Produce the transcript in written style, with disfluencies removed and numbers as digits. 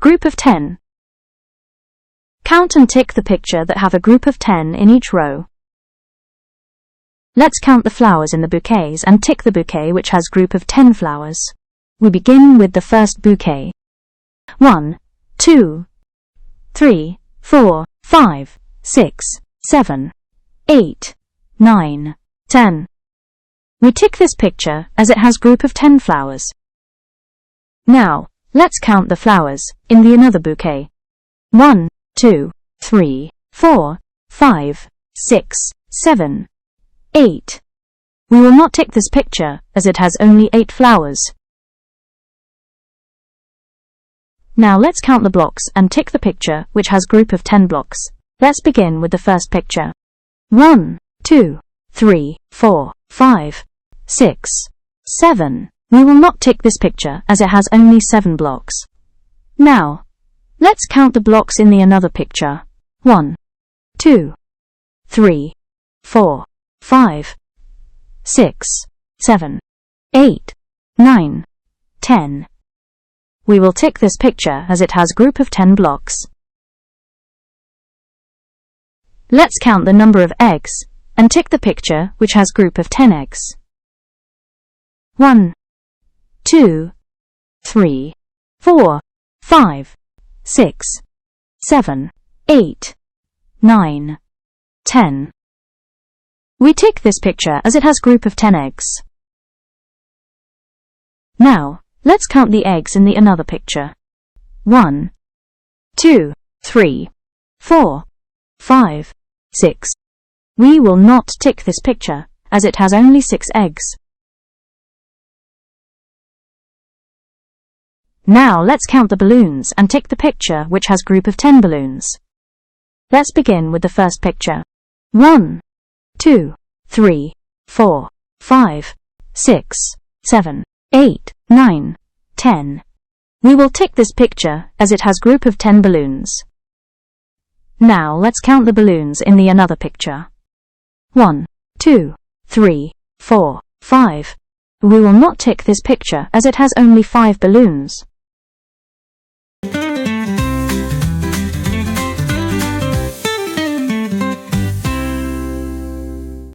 Group of 10. Count and tick the picture that have a group of 10 in each row. Let's count the flowers in the bouquets and tick the bouquet which has group of 10 flowers. We begin with the first bouquet. 1, 2, 3, 4, 5, 6, 7, 8, 9, 10. We tick this picture as it has group of 10 flowers. Now, let's count the flowers in the another bouquet. 1, 2, 3, 4, 5, 6, 7, 8. We will not tick this picture as it has only 8 flowers. Now let's count the blocks and tick the picture which has group of 10 blocks. Let's begin with the first picture. 1, 2, 3, 4, 5, 6, 7. We will not tick this picture as it has only 7 blocks. Now, let's count the blocks in the another picture. 1, 2, 3, 4, 5, 6, 7, 8, 9, 10. We will tick this picture as it has group of 10 blocks. Let's count the number of eggs and tick the picture which has group of 10 eggs. 1, 2, 3, 4, 5, 6, 7, 8, 9, 10. We tick this picture as it has group of 10 eggs. Now, let's count the eggs in the another picture. 1, 2, 3, 4, 5, 6. We will not tick this picture as it has only 6 eggs. Now let's count the balloons and tick the picture which has group of 10 balloons. Let's begin with the first picture. 1, 2, 3, 4, 5, 6, 7, 8, 9, 10. We will tick this picture as it has group of 10 balloons. Now let's count the balloons in the another picture. 1, 2, 3, 4, 5. We will not tick this picture as it has only 5 balloons.